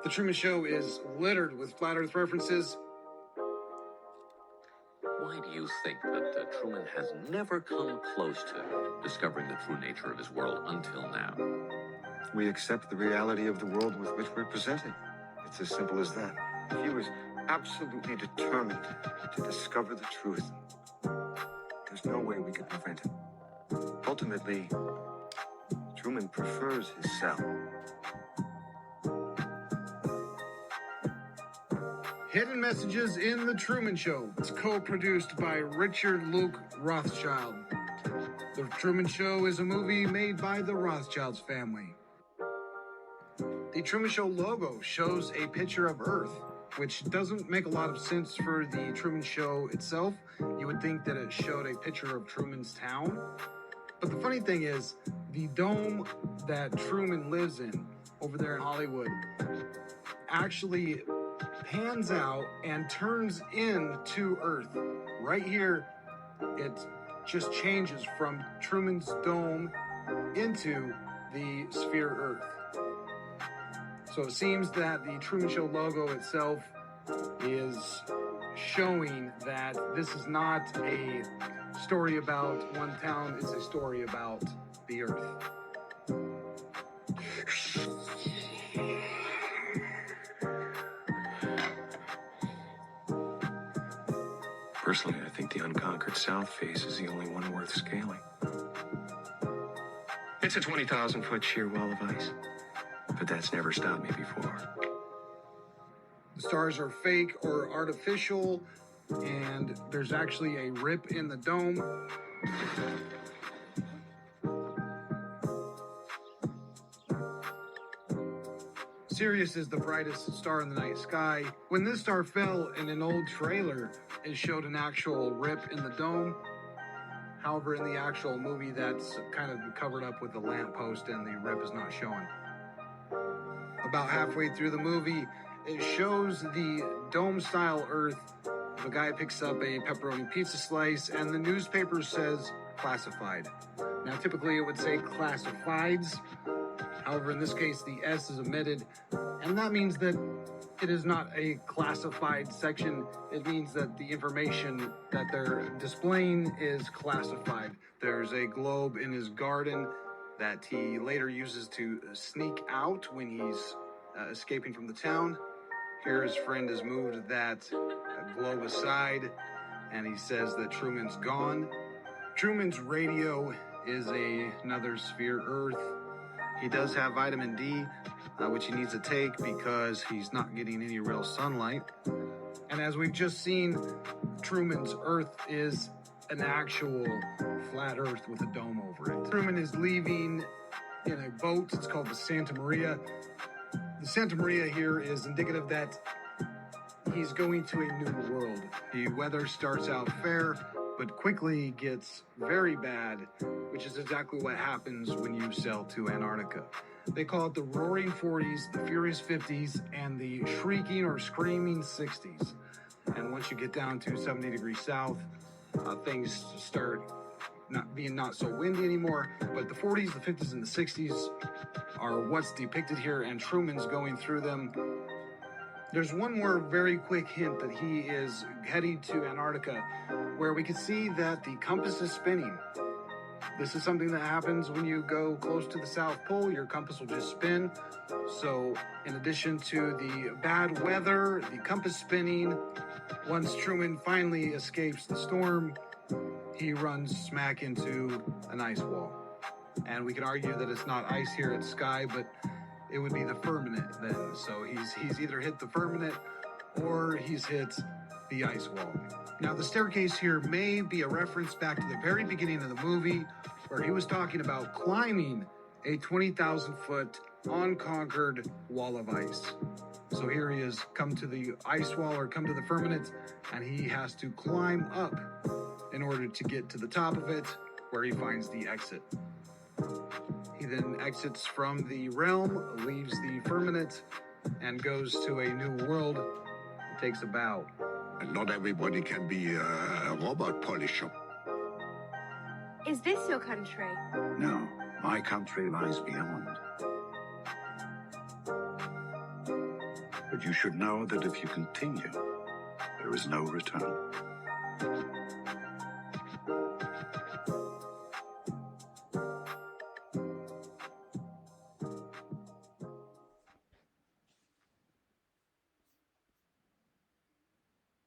The Truman Show is littered with flat Earth references. Why do you think that Truman has never come close to discovering the true nature of his world until now? We accept the reality of the world with which we're presented. It's as simple as that. He was absolutely determined to discover the truth. There's no way we could prevent him. Ultimately, Truman prefers his cell. Hidden Messages in The Truman Show. It's co-produced by Richard Luke Rothschild. The Truman Show is a movie made by the Rothschilds family. The Truman Show logo shows a picture of Earth, which doesn't make a lot of sense for the Truman Show itself. You would think that it showed a picture of Truman's town. But the funny thing is, the dome that Truman lives in over there in Hollywood actually pans out and turns into Earth. Right here, it just changes from Truman's dome into the sphere Earth. So it seems that the Truman Show logo itself is showing that this is not a story about one town, it's a story about the Earth. Personally, I think the unconquered South face is the only one worth scaling. It's a 20,000-foot sheer wall of ice, but that's never stopped me before. The stars are fake or artificial, and there's actually a rip in the dome. Sirius is the brightest star in the night sky. When this star fell in an old trailer, it showed an actual rip in the dome. However, in the actual movie, that's kind of covered up with the lamppost and the rip is not shown. About halfway through the movie, it shows the dome-style Earth. The guy picks up a pepperoni pizza slice and the newspaper says classified. Now, typically it would say classifieds. However, in this case, the S is omitted, and that means that it is not a classified section. It means that the information that they're displaying is classified. There's a globe in his garden that he later uses to sneak out when he's escaping from the town. Here his friend has moved that globe aside, and he says that Truman's gone. Truman's radio is another sphere Earth. He does have vitamin D, which he needs to take because he's not getting any real sunlight. And as we've just seen, Truman's Earth is an actual flat Earth with a dome over it. Truman is leaving in a boat. It's called the Santa Maria. The Santa Maria here is indicative that he's going to a new world. The weather starts out fair, but quickly gets very bad, which is exactly what happens when you sail to Antarctica. They call it the Roaring 40s, the Furious 50s, and the Shrieking or Screaming 60s. And once you get down to 70 degrees south, things start not so windy anymore. But the 40s, the 50s, and the 60s are what's depicted here, and Truman's going through them. There's one more very quick hint that he is heading to Antarctica, where we can see that the compass is spinning. This is something that happens when you go close to the South Pole. Your compass will just spin. So in addition to the bad weather, the compass spinning, once Truman finally escapes the storm, he runs smack into an ice wall. And we can argue that it's not ice here, it's sky, but it would be the firmament then. So he's either hit the firmament or he's hit the ice wall. Now, the staircase here may be a reference back to the very beginning of the movie where he was talking about climbing a 20,000-foot unconquered wall of ice. So here he is, come to the ice wall or come to the firmament, and he has to climb up in order to get to the top of it where he finds the exit. He then exits from the realm, leaves the firmament, and goes to a new world, and takes a bow. And not everybody can be a robot polisher. Is this your country? No, my country lies beyond. But you should know that if you continue, there is no return.